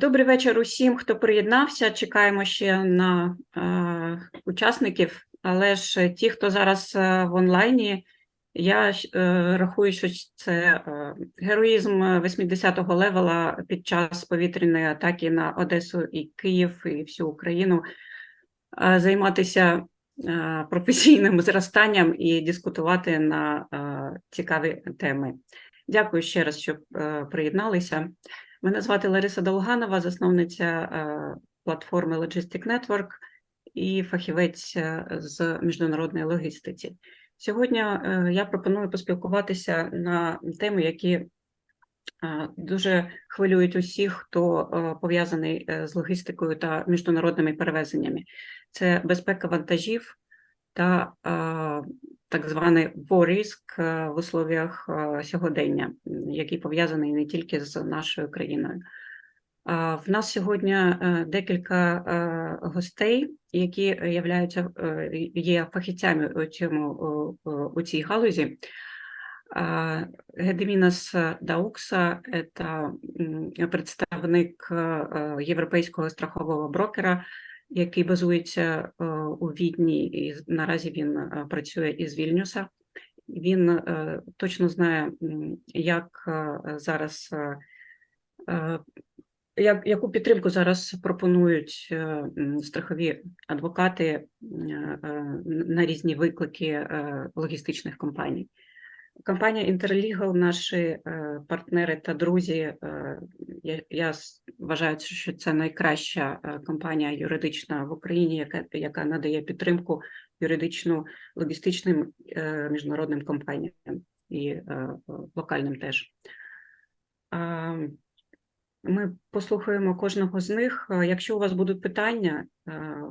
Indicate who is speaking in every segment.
Speaker 1: Добрий вечір усім, хто приєднався. Чекаємо ще на учасників, але ж ті, хто зараз в онлайні, я рахую, що це героїзм 80-го левела під час повітряної атаки на Одесу і Київ і всю Україну, займатися професійним зростанням і дискутувати на цікаві теми. Дякую ще раз, що приєдналися. Мене звати Лариса Долганова, засновниця платформи Logistic Network і фахівець з міжнародної логістики. Сьогодні я пропоную поспілкуватися на теми, які дуже хвилюють усіх, хто пов'язаний з логістикою та міжнародними перевезеннями. Це безпека вантажів та так званий ризик в условиях сьогодення, який пов'язаний не тільки з нашою країною. В нас сьогодні декілька гостей, які є фахівцями у цій галузі. Gediminas Daukša – це представник європейського страхового брокера, який базується у Відні, і наразі він працює із Вільнюса. Він точно знає, як зараз, яку підтримку зараз пропонують страхові адвокати на різні виклики логістичних компаній. Компанія Interlegal, наші партнери та друзі, я вважаю, що це найкраща компанія юридична в Україні, яка надає підтримку юридичну логістичним міжнародним компаніям і локальним теж. Ми послухаємо кожного з них. Якщо у вас будуть питання,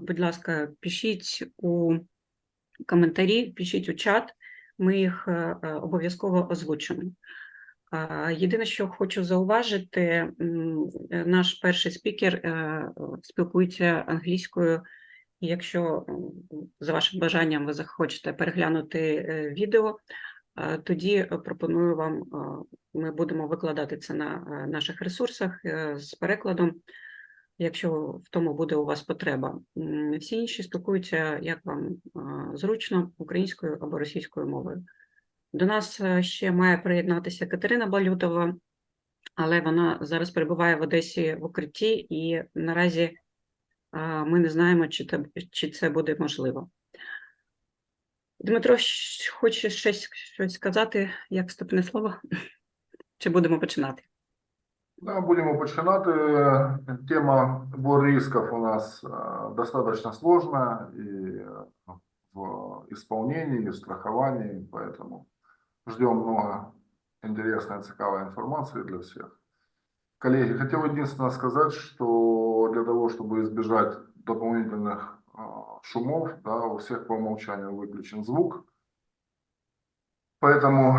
Speaker 1: будь ласка, пишіть у коментарі, пишіть у чат. Ми їх обов'язково озвучимо. Єдине, що хочу зауважити, наш перший спікер спілкується англійською. І якщо за вашим бажанням ви захочете переглянути відео, тоді пропоную вам, ми будемо викладати це на наших ресурсах з перекладом, якщо в тому буде у вас потреба. Всі інші спілкуються, як вам зручно, українською або російською мовою. До нас ще має приєднатися Катерина Балютова, але вона зараз перебуває в Одесі в укритті, і наразі ми не знаємо, чи це буде можливо. Дмитро, хочеш щось сказати, як вступне слово? Чи будемо починати?
Speaker 2: Да, будем починати. Тема рисков у нас достаточно сложная и в исполнении, и в страховании, поэтому ждем много интересной, цікавой информации для всех. Коллеги, хотел единственное сказать, что для того, чтобы избежать дополнительных шумов, да, у всех по умолчанию выключен звук. Поэтому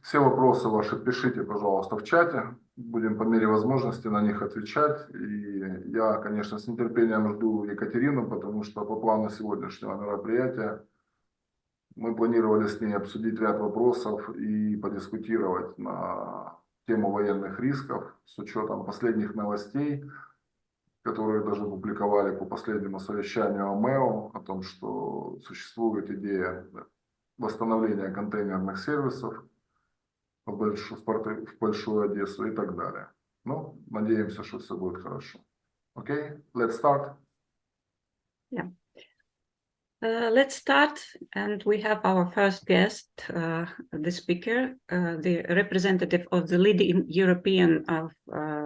Speaker 2: все вопросы ваши пишите, пожалуйста, в чате. Будем по мере возможности на них отвечать. И я, конечно, с нетерпением жду Екатерину, потому что по плану сегодняшнего мероприятия мы планировали с ней обсудить ряд вопросов и подискутировать на тему военных рисков с учетом последних новостей, которые даже публиковали по последнему совещанию ОМЭО, о том, что существует идея восстановления контейнерных сервисов в Большую Одессу и так далее. Ну, надеемся, что все будет хорошо. Okay, let's start.
Speaker 1: Yeah. Let's start, and we have our first guest, the speaker, the representative of the leading European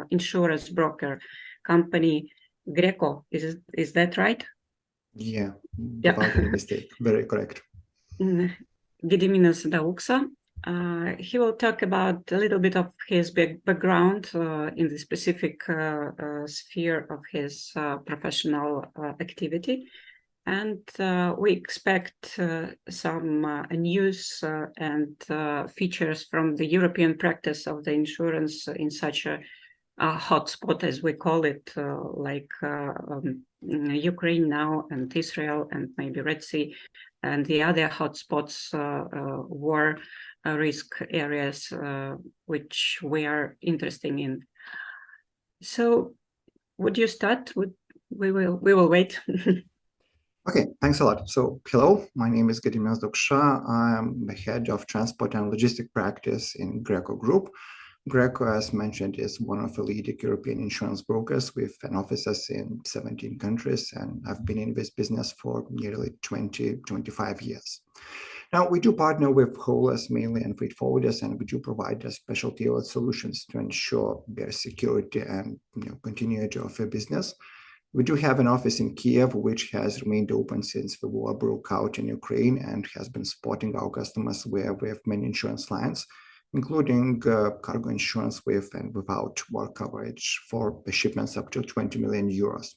Speaker 1: insurance broker company, GrECo. Is that right?
Speaker 3: Yeah, without any mistake. Very correct.
Speaker 1: Gediminas Daukša. He will talk about a little bit of his background in the specific sphere of his professional activity. And we expect some news and features from the European practice of the insurance in such a hotspot, as we call it, like Ukraine now and Israel and maybe Red Sea and the other hotspots, war risk areas, which we are interested in. So would you start? We will wait.
Speaker 3: Okay, thanks a lot. So, hello, my name is Gediminas Daukša. I'm the head of transport and logistic practice in GrECo Group. GrECo, as mentioned, is one of the leading European insurance brokers with an offices in 17 countries, and I've been in this business for nearly 25 years. Now, we do partner with haulers mainly and freight forwarders, and we do provide special tailored solutions to ensure their security and continuity of their business. We do have an office in Kiev, which has remained open since the war broke out in Ukraine and has been supporting our customers where we have many insurance lines, including cargo insurance with and without war coverage for the shipments up to 20 million euros.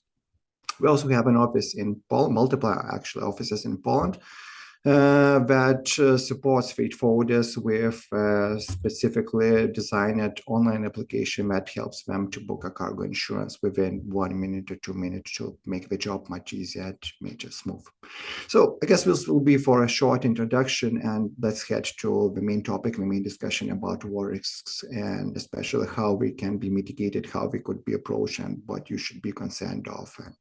Speaker 3: We also have an office in Poland, multiple actually offices in Poland, that supports freight forwarders with specifically designed online application that helps them to book a cargo insurance within 1 minute or 2 minutes to make the job much easier, to make it smooth. So I guess this will be for a short introduction, and let's head to the main topic, the main discussion about war risks, and especially how we can be mitigated, how we could be approached, and what you should be concerned of, and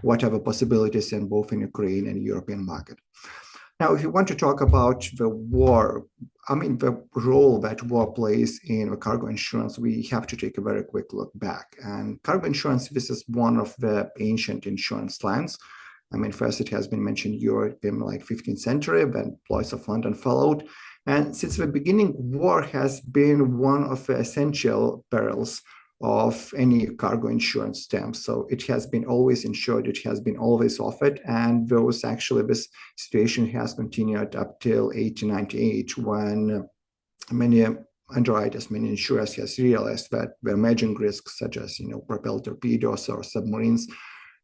Speaker 3: what are the possibilities in both in Ukraine and European market. Now, if you want to talk about the war, the role that war plays in the cargo insurance, we have to take a very quick look back. And cargo insurance, this is one of the ancient insurance lines. First it has been mentioned Europe in like 15th century, then Lloyd's of London followed. And since the beginning, war has been one of the essential perils of any cargo insurance term. So it has been always insured, it has been always offered, and this situation has continued up till 1898, when many underwriters, many insurers has realized that the emerging risks such as propelled torpedoes or submarines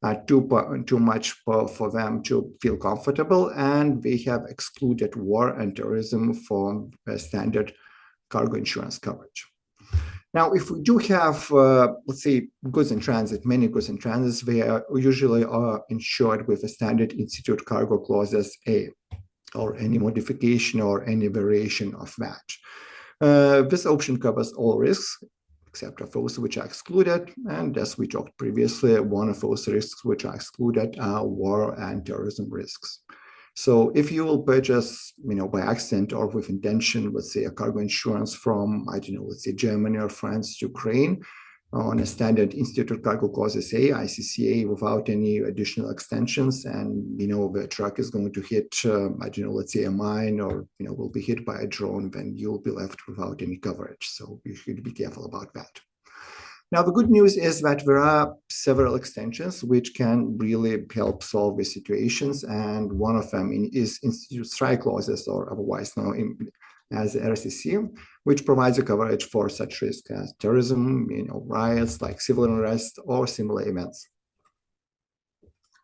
Speaker 3: are too much for them to feel comfortable, and they have excluded war and terrorism from the standard cargo insurance coverage. Now, if we do have, let's say, goods in transit, many goods in transit, they are usually insured with a standard institute cargo clauses A, or any modification or any variation of that. This option covers all risks, except of those which are excluded. And as we talked previously, one of those risks which are excluded are war and terrorism risks. So if you will purchase, by accident or with intention, let's say a cargo insurance from, let's say Germany or France to Ukraine on a standard institute cargo clauses A, ICCA, without any additional extensions, and, the truck is going to hit, let's say a mine, or, will be hit by a drone, then you'll be left without any coverage. So you should be careful about that. Now, the good news is that there are several extensions which can really help solve these situations, and one of them is institute strike clauses, or otherwise known as RCC, which provides a coverage for such risks as terrorism, riots like civil unrest or similar events.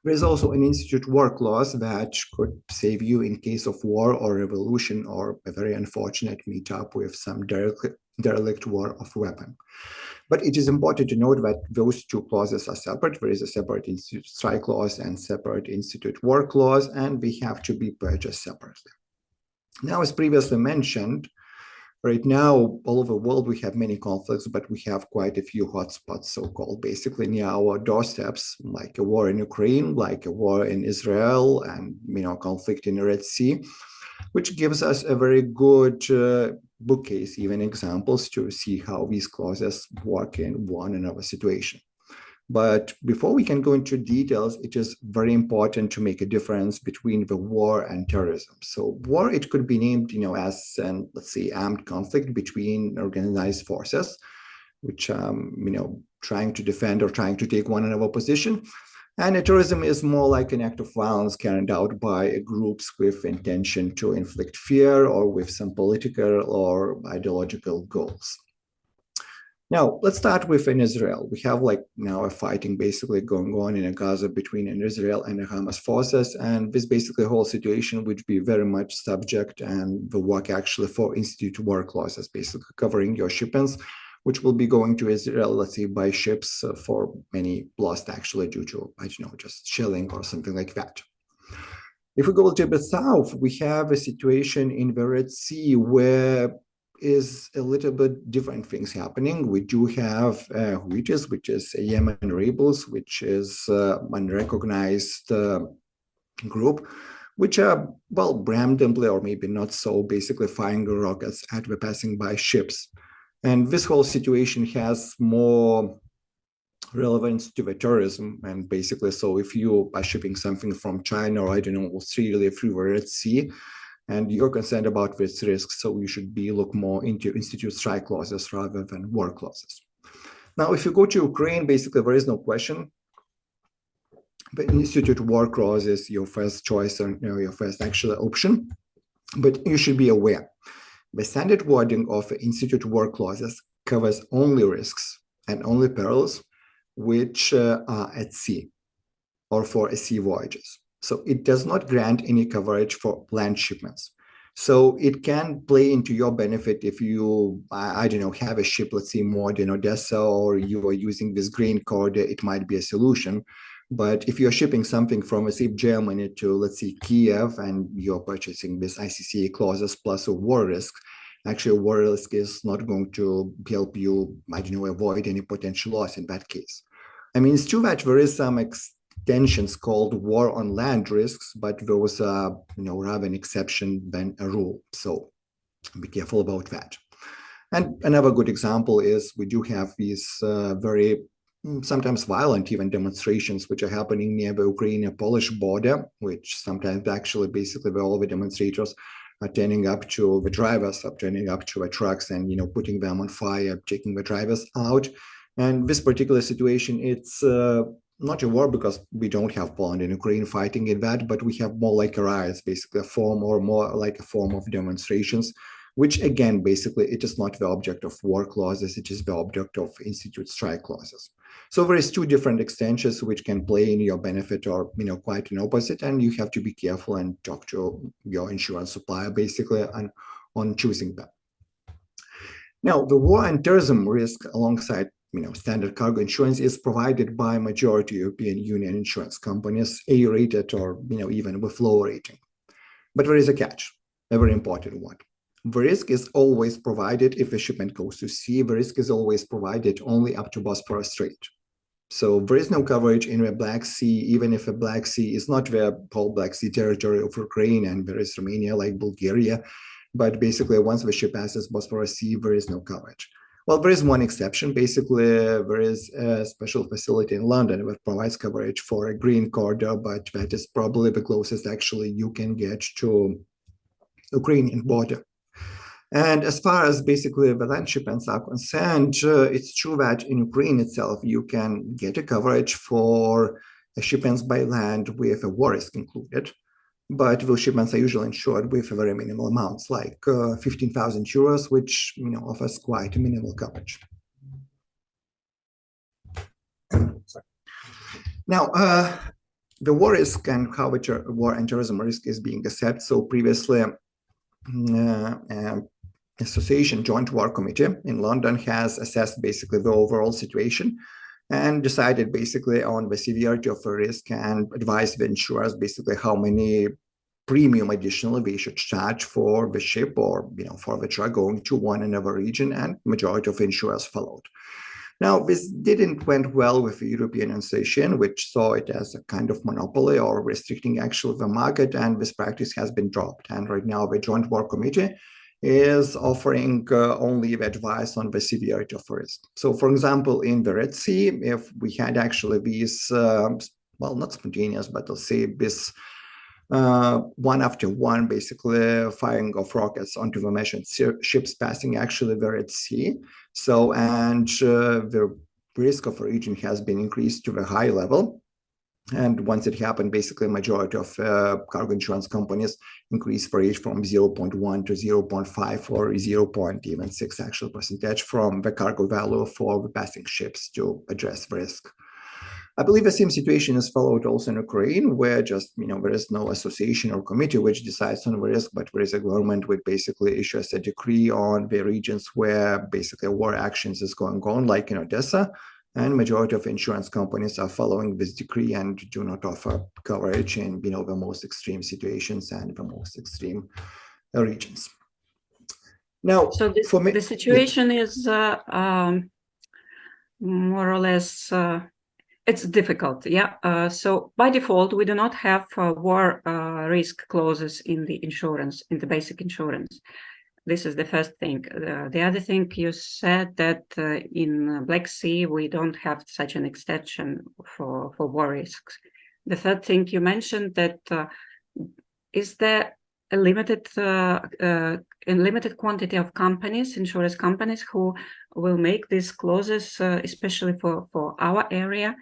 Speaker 3: There is also an institute war clause that could save you in case of war or revolution, or a very unfortunate meetup with some derelict war of weapon. But it is important to note that those two clauses are separate. There is a separate institute strike clause and separate institute war clause, and they have to be purchased separately. Now, as previously mentioned, right now, all over the world, we have many conflicts, but we have quite a few hotspots, so-called, basically near our doorsteps, like a war in Ukraine, like a war in Israel, and, conflict in the Red Sea, which gives us a very good bookcase, even examples, to see how these clauses work in one another situation. But before we can go into details, it is very important to make a difference between the war and terrorism. So war, it could be named, as an, let's say, armed conflict between organized forces, which trying to defend or trying to take one another position. And terrorism is more like an act of violence carried out by groups with intention to inflict fear or with some political or ideological goals. Now, let's start with in Israel. We have now a fighting basically going on in Gaza between Israel and the Hamas forces. And this basically whole situation would be very much subject and the work actually for institute war clauses, basically covering your shipments, which will be going to Israel, let's say, by ships for many lost actually due to, just shelling or something like that. If we go to the south, we have a situation in the Red Sea where is a little bit different things happening. We do have Houthis, which is Yemen rebels, which is unrecognized group, which are, well, randomly or maybe not so, basically firing rockets at the passing by ships. And this whole situation has more relevance to the terrorism. And basically, so if you are shipping something from China or, I don't know, Australia through the Red Sea, and you're concerned about this risk, so you should look more into institute strike clauses rather than war clauses. Now, if you go to Ukraine, basically, there is no question. The institute war clause is your first choice or your first actual option, but you should be aware. The standard wording of the institute war clauses covers only risks and only perils which are at sea or for sea voyages. So it does not grant any coverage for land shipments. So it can play into your benefit if you, I don't know, have a ship, let's say, moored in Odessa, or you are using this grain corridor, it might be a solution. But if you're shipping something from, let's say, Germany to, let's say, Kiev, and you're purchasing this ICCA clauses plus a war risk, actually, war risk is not going to help you, I don't know, avoid any potential loss in that case. I mean, it's true that there is some extensions called war on land risks, but those are, rather an exception than a rule. So be careful about that. And another good example is we do have these very sometimes violent even demonstrations which are happening near the Ukrainian-Polish border, which sometimes actually basically all the demonstrators are turning up to the drivers, are turning up to the trucks and, putting them on fire, taking the drivers out. And this particular situation, it's not a war because we don't have Poland and Ukraine fighting in that, but we have more like a riots, basically a form or more like a form of demonstrations, which again, basically, it is not the object of war clauses, it is the object of institute strike clauses. So there is two different extensions which can play in your benefit or, quite an opposite, and you have to be careful and talk to your insurance supplier basically on choosing them. Now, the war and terrorism risk alongside standard cargo insurance is provided by majority European Union insurance companies, A-rated or even with low rating. But there is a catch, a very important one. The risk is always provided if a shipment goes to sea. The risk is always provided only up to Bosphorus Strait. So there is no coverage in the Black Sea, even if the Black Sea is not the whole Black Sea territory of Ukraine, and there is Romania like Bulgaria. But basically, once the ship passes Bosphorus Sea, there is no coverage. Well, there is one exception. Basically, there is a special facility in London that provides coverage for a green corridor, but that is probably the closest actually you can get to Ukrainian border. And as far as basically the land shipments are concerned, it's true that in Ukraine itself, you can get a coverage for shipments by land with a war risk included. But those shipments are usually insured with very minimal amounts, like 15,000 euros, which offers quite minimal coverage. Now, the war risk and how the war and terrorism risk is being assessed. So previously, Association Joint War Committee in London has assessed basically the overall situation and decided basically on the severity of the risk and advised the insurers basically how many premium additionally they should charge for the ship or for the truck going to one another region, and majority of insurers followed. Now, this didn't went well with the European Association, which saw it as a kind of monopoly or restricting actually the market, and this practice has been dropped. And right now, the Joint War Committee is offering only the advice on the severity of risk. So, for example, in the Red Sea, if we had actually these, well, not spontaneous, but let's say this one after one, basically firing of rockets onto the merchant ships passing actually the Red Sea. So, and the risk of origin has been increased to a high level. And once it happened, basically majority of cargo insurance companies increased rate from 0.1 to 0.5 or 0.6 actual percentage from the cargo value for the passing ships to address risk. I believe the same situation is followed also in Ukraine, where just, there is no association or committee which decides on the risk, but there is a government which basically issues a decree on the regions where basically war actions is going on, like in Odessa, and majority of insurance companies are following this decree and do not offer coverage in, the most extreme situations and the most extreme regions. Now,
Speaker 1: So this,
Speaker 3: for me,
Speaker 1: the situation is more or less, it's difficult, yeah. So by default, we do not have war risk clauses in the insurance, in the basic insurance. This is the first thing. The other thing you said that in Black Sea, we don't have such an extension for war risks. The third thing you mentioned that is there a limited quantity of companies, insurance companies, who will make these clauses, especially for our area,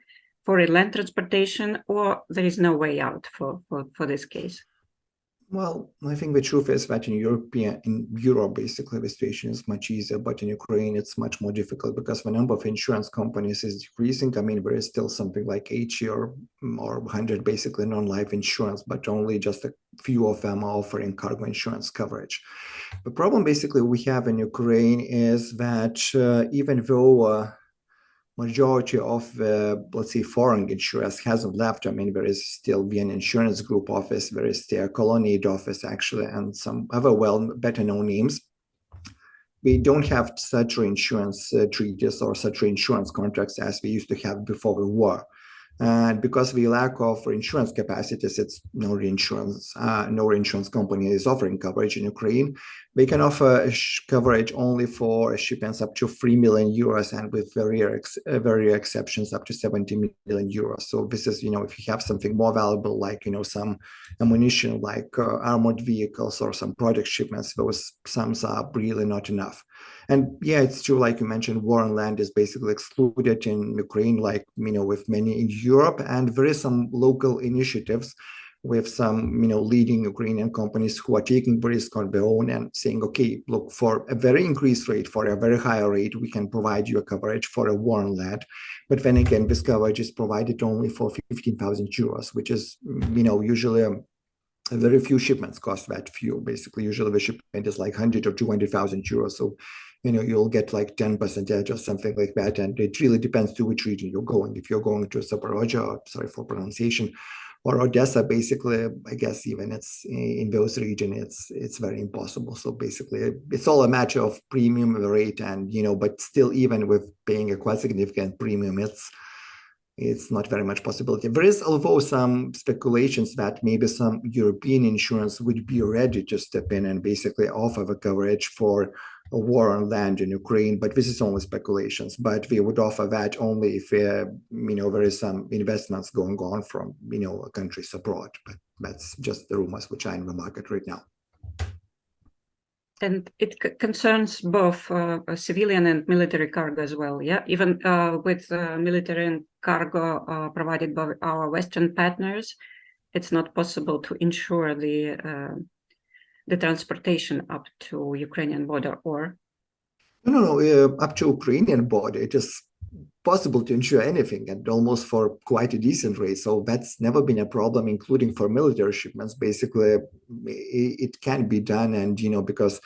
Speaker 1: for inland transportation, or there is no way out for this case?
Speaker 3: Well, I think the truth is that in Europe, basically, the situation is much easier, but in Ukraine, it's much more difficult because the number of insurance companies is decreasing. I mean, there is still something like 80 or 100 basically non-life insurance, but only just a few of them are offering cargo insurance coverage. The problem basically we have in Ukraine is that even though majority of the, let's say, foreign insurers hasn't left. I mean, there is still an insurance group office, there is still a Colonnade office, actually, and some other better known names. We don't have such reinsurance treaties or such reinsurance contracts as we used to have before the war. And because of the lack of insurance capacities, it's no reinsurance company is offering coverage in Ukraine. They can offer coverage only for shipments up to 3 million euros, and with very rare exceptions up to 70 million euros. So this is, if you have something more valuable, like, some ammunition, like armored vehicles or some product shipments, those sums are really not enough. And yeah, it's true, like you mentioned, war on land is basically excluded in Ukraine, like, with many in Europe. And there is some local initiatives with some, leading Ukrainian companies who are taking the risk on their own and saying, okay, look, for a very increased rate, for a very high rate, we can provide you a coverage for a war on land. But then again, this coverage is provided only for 15,000 euros, which is, usually very few shipments cost that few. Basically, usually the shipment is like 100 or 200,000 euros. So, you'll get like 10% or something like that. And it really depends to which region you're going. If you're going to Zaporozhye, sorry for pronunciation, or Odessa, basically, I guess even it's in those regions, it's very impossible. So basically, it's all a matter of premium rate, and but still, even with paying a quite significant premium, it's not very much possibility. There is, although, some speculations that maybe some European insurance would be ready to step in and basically offer the coverage for a war on land in Ukraine, but this is only speculations. But we would offer that only if there is some investments going on from countries abroad. But that's just the rumors which are in the market right now.
Speaker 1: And it concerns both civilian and military cargo as well, yeah? Even with military and cargo provided by our Western partners, it's not possible to insure the transportation up to Ukrainian border, or?
Speaker 3: No, up to Ukrainian border, it is possible to insure anything, and almost for quite a decent rate. So that's never been a problem, including for military shipments. Basically, it can be done, and because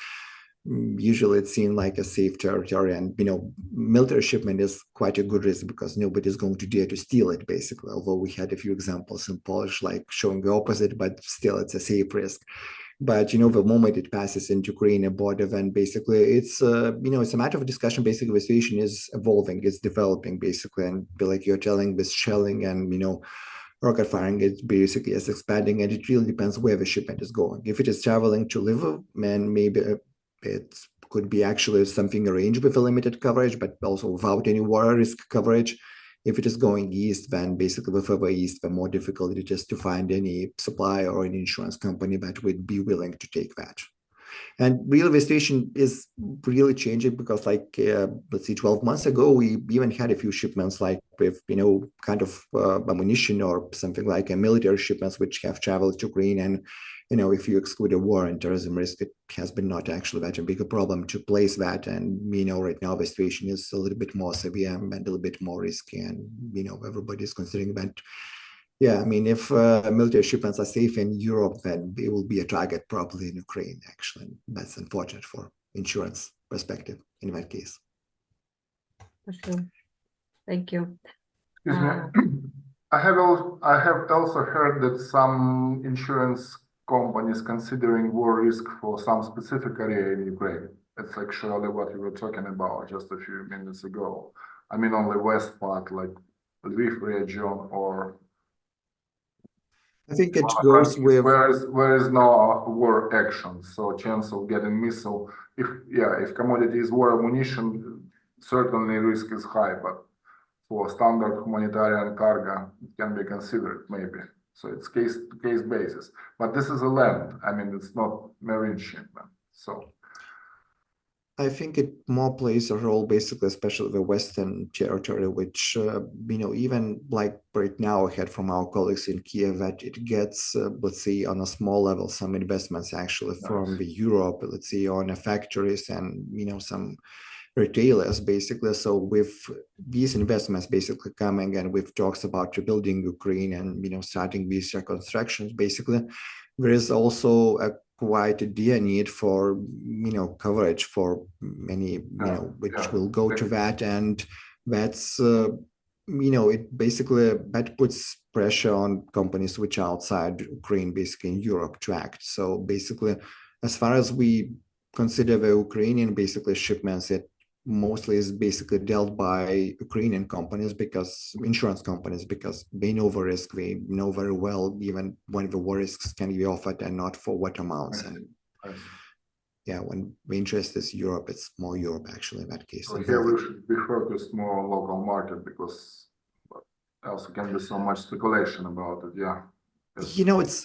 Speaker 3: usually it's seen like a safe territory, and military shipment is quite a good risk because nobody's going to dare to steal it, basically. Although we had a few examples in Polish like showing the opposite, but still it's a safe risk. But the moment it passes into Ukrainian border, then basically it's it's a matter of discussion. Basically, the situation is evolving, it's developing, basically, and like you're telling, this shelling and rocket firing, it basically is expanding, and it really depends where the shipment is going. If it is traveling to Lviv, then maybe it could be actually something arranged with a limited coverage, but also without any war risk coverage. If it is going east, then basically the further east, the more difficult it is to find any supplier or an insurance company that would be willing to take that. And really, the situation is really changing because, like, let's see, 12 months ago, we even had a few shipments like with, kind of ammunition or something like a military shipments which have traveled to Ukraine. And, if you exclude a war and terrorism risk, it has been not actually that a big problem to place that. And, right now the situation is a little bit more severe and a little bit more risky. And, everybody's considering that. Yeah, I mean, if military shipments are safe in Europe, then they will be a target probably in Ukraine, actually. That's unfortunate for insurance perspective in that case.
Speaker 1: For sure. Thank you.
Speaker 2: Excuse me. I have also heard that some insurance companies considering war risk for some specific area in Ukraine. It's actually what you were talking about just a few minutes ago. I mean, on the west part, like Lviv region, or
Speaker 3: I think it goes with
Speaker 2: where is no war action, so chance of getting missile. If commodity is war ammunition, certainly risk is high, but for standard humanitarian cargo, it can be considered maybe. So it's case to case basis. But this is a land. I mean, it's not marine shipment. So
Speaker 3: I think it more plays a role, basically, especially the Western territory, which, even like right now, I heard from our colleagues in Kiev that it gets, let's say, on a small level, some investments actually from the Europe, let's say, on the factories and, some retailers, basically. So with these investments basically coming and with talks about rebuilding Ukraine and, starting these reconstructions, basically, there is also a quite a dear need for coverage for many which will go to that, and that's it basically that puts pressure on companies which are outside Ukraine, basically in Europe, to act. So basically, as far as we consider the Ukrainian basically shipments, it mostly is basically dealt by Ukrainian companies, because insurance companies, because they know the risk, they know very well even when the war risks can be offered and not for what amounts. And when the interest is Europe, it's more Europe actually in that case.
Speaker 2: So here we should be focused more on local market, because else can be so much speculation about it.
Speaker 3: It's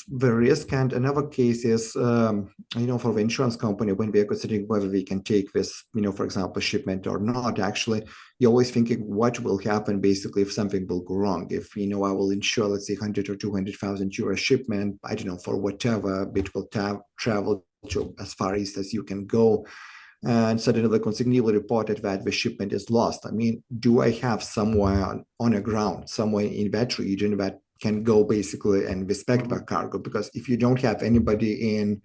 Speaker 3: the risk. And another case is, for the insurance company, when we are considering whether we can take this, for example, shipment or not, actually, you're always thinking what will happen basically if something will go wrong. If, I will insure, let's say, 100 or 200,000 euro shipment, I don't know, for whatever, it will travel to as far east as you can go. And suddenly the consignee will report that the shipment is lost. I mean, do I have somewhere on the ground, somewhere in that region that can go basically and respect the cargo? Because if you don't have anybody in,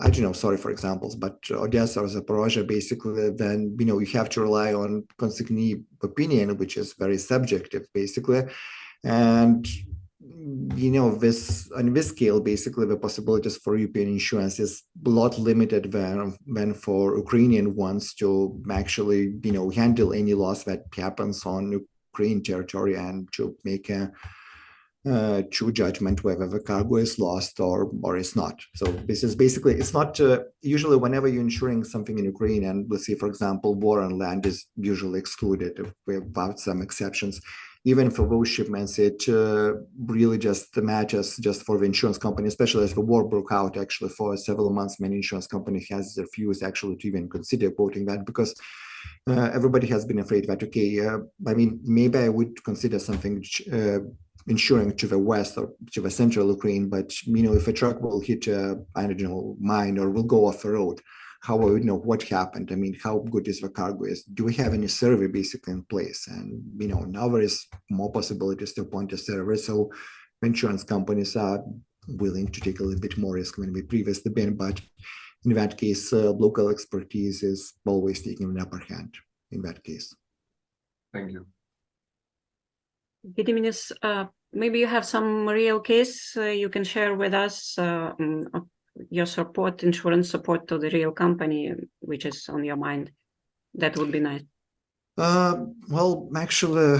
Speaker 3: I don't know, sorry for examples, but Odessa or Zaporozhye, basically, then, you have to rely on consignee opinion, which is very subjective, basically. And, on this scale, basically, the possibilities for European insurance is a lot limited than for Ukrainian ones to actually, handle any loss that happens on Ukraine territory and to make a true judgment whether the cargo is lost or is not. So this is basically, it's not usually whenever you're insuring something in Ukraine, and let's say, for example, war on land is usually excluded without some exceptions. Even for those shipments, it really just matters just for the insurance company, especially as the war broke out. Actually, for several months, many insurance companies has refused actually to even consider quoting that, because everybody has been afraid that, okay, maybe I would consider something insuring to the west or to the central Ukraine, but if a truck will hit mine or will go off the road, how I would know what happened? I mean, how good is the cargo is? Do we have any survey basically in place? And now there is more possibilities to appoint a survey, so insurance companies are willing to take a little bit more risk than we previously been. But in that case, local expertise is always taking an upper hand in that case.
Speaker 2: Thank you.
Speaker 1: Gediminas, maybe you have some real case you can share with us, your insurance support to the real company, which is on your mind. That would be nice.
Speaker 3: Well, actually,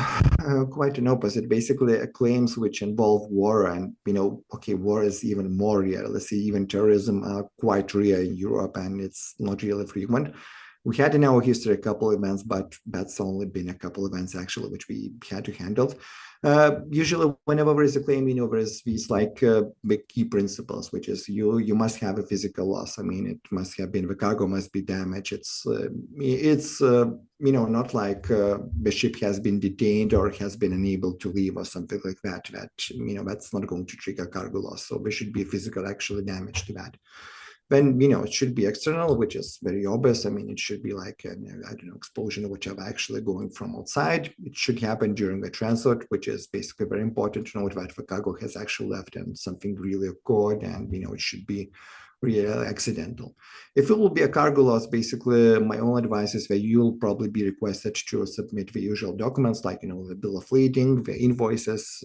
Speaker 3: quite an opposite. Basically, claims which involve war, and war is even more real. Let's see, even terrorism are quite rare in Europe, and it's not really frequent. We had in our history a couple of events, but that's only been a couple of events actually which we had to handle. Usually, whenever there is a claim, there is these big key principles, which is you must have a physical loss. I mean, it must have been, the cargo must be damaged. It's not like the ship has been detained or has been unable to leave or something like that. That's not going to trigger cargo loss. So there should be physical actually damage to that. Then, it should be external, which is very obvious. I mean, it should be like explosion or whatever actually going from outside. It should happen during the transit, which is basically very important to note that the cargo has actually left and something really occurred, and, it should be really accidental. If it will be a cargo loss, basically, my own advice is that you'll probably be requested to submit the usual documents, like, the bill of lading, the invoices,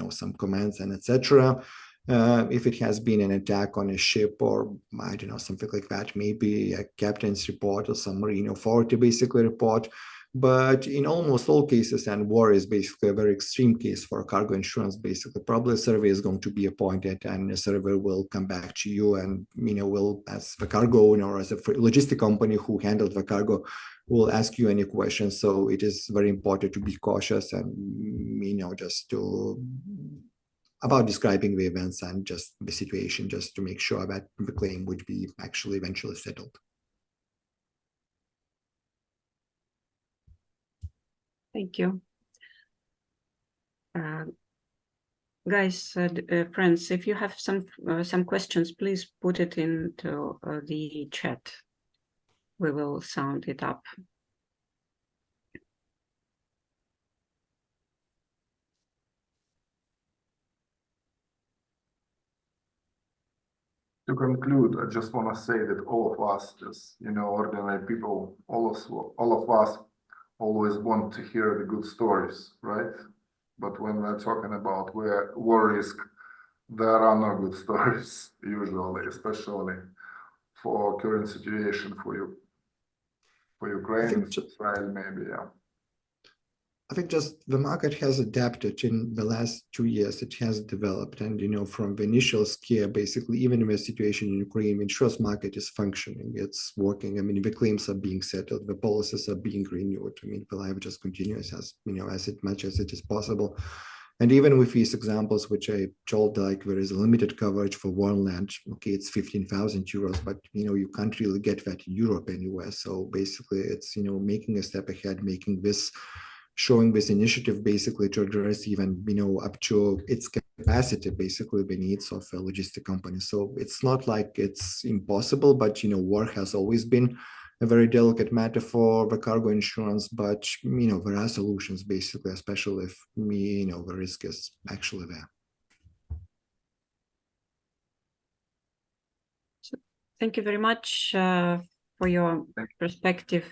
Speaker 3: some comments, and etc. If it has been an attack on a ship or, I don't know, something like that, maybe a captain's report or some marine authority basically report. But in almost all cases, and war is basically a very extreme case for cargo insurance, basically, probably a survey is going to be appointed and a survey will come back to you and, will, as the cargo owner or as a logistic company who handled the cargo, will ask you any questions. So it is very important to be cautious and, just to about describing the events and just the situation, just to make sure that the claim would be actually eventually settled.
Speaker 1: Thank you. Guys, friends, if you have some questions, please put it into the chat. We will sound it up.
Speaker 2: To conclude, I just want to say that all of us, just ordinary people, all of us always want to hear the good stories, right? But when we're talking about war risk, there are no good stories usually, especially for current situation for Ukraine, Israel, maybe, yeah.
Speaker 3: I think just the market has adapted in the last 2 years. It has developed, and from the initial scare, basically, even in the situation in Ukraine, the insurance market is functioning. It's working. I mean, the claims are being settled, the policies are being renewed. I mean, the life just continues as much as it is possible. And even with these examples, which I told, like there is a limited coverage for one land. Okay, it's 15,000 euros, but you can't really get that in Europe anywhere. So basically, it's making a step ahead, showing this initiative basically to address even up to its capacity, basically the needs of a logistic company. So it's not like it's impossible, but war has always been a very delicate matter for the cargo insurance. But there are solutions basically, especially if the risk is actually there.
Speaker 1: So, thank you very much for your perspective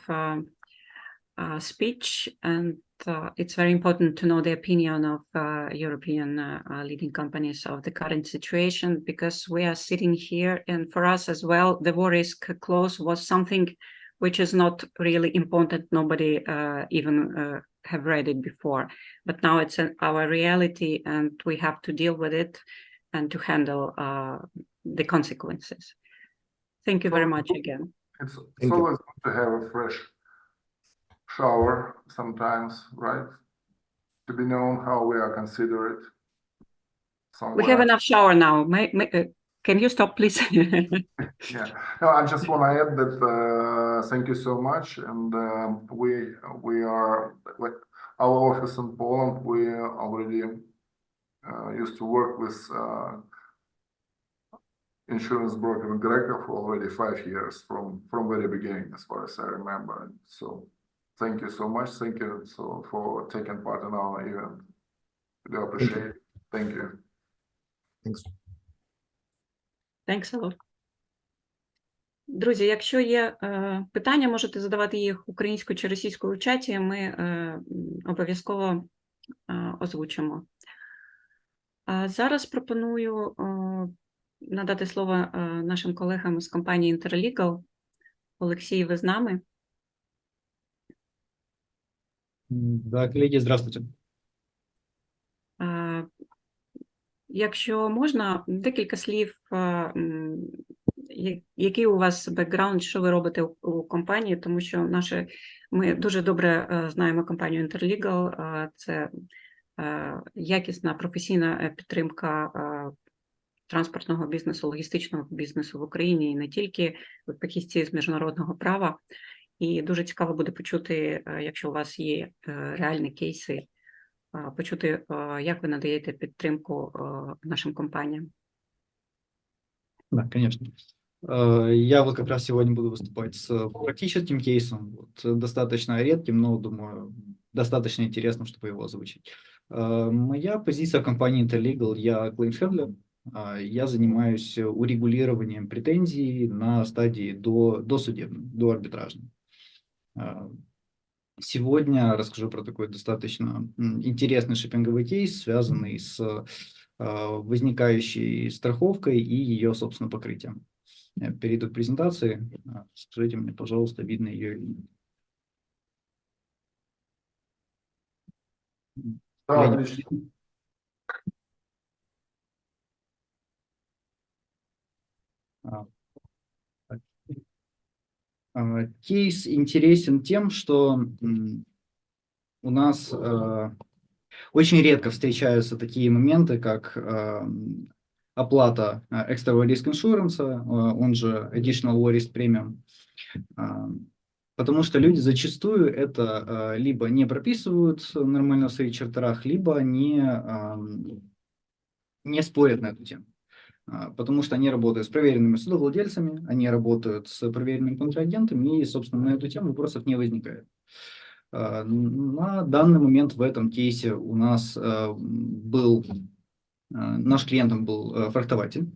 Speaker 1: speech, and it's very important to know the opinion of European leading companies of the current situation, because we are sitting here, and for us as well, the war risk clause was something which is not really important. Nobody even have read it before, but now it's our reality, and we have to deal with it and to handle the consequences. Thank you very much again.
Speaker 2: It's always good to have a fresh shower sometimes, right? To be known how we are considered.
Speaker 1: We have enough shower now. Can you stop, please?
Speaker 2: Yeah. No, I just want to add that thank you so much. And we are, like our office in Poland, we already used to work with insurance broker GrECo for already 5 years from very beginning, as far as I remember. So thank you so much. Thank you for taking part in our event. We appreciate it. Thank you.
Speaker 3: Thanks.
Speaker 1: Thanks a lot. Друзі, якщо є питання, можете задавати їх українською чи російською в чаті, ми обов'язково озвучимо. Зараз пропоную надати слово нашим колегам з компанії Interlegal. Олексій, ви з нами?
Speaker 4: Да, коллеги, здравствуйте.
Speaker 1: Якщо можна, декілька слів, який у вас бекграунд, що ви робите у компанії, тому що ми дуже добре знаємо компанію Interlegal, це якісна професійна підтримка транспортного бізнесу, логістичного бізнесу в Україні і не тільки, фахівці з міжнародного права. І дуже цікаво буде почути, якщо у вас є реальні кейси, почути, як ви надаєте підтримку нашим компаніям.
Speaker 4: Да, конечно. Я вот как раз сегодня буду выступать с практическим кейсом, достаточно редким, но, думаю, достаточно интересным, чтобы его озвучить. Моя позиция в компании Interlegal, я клейм-хендлер, я занимаюсь урегулированием претензий на стадии досудебной, доарбитражной. Сегодня расскажу про такой достаточно интересный шиппинговый кейс, связанный с возникающей страховкой и ее, собственно, покрытием. Я перейду к презентации. Скажите мне, пожалуйста, видно ее или нет.
Speaker 2: Да,
Speaker 4: Или
Speaker 2: отлично.
Speaker 4: не видно? Так. Кейс интересен тем, что у нас очень редко встречаются такие моменты, как оплата Extra Risk Insurance, он же Additional War Risk Premium, потому что люди зачастую это либо не прописывают нормально в своих чартерах, либо не спорят на эту тему. Потому что они работают с проверенными судовладельцами, они работают с проверенными контрагентами, и, собственно, на эту тему вопросов не возникает. На данный момент в этом кейсе у нас наш клиентом был фрахтователь,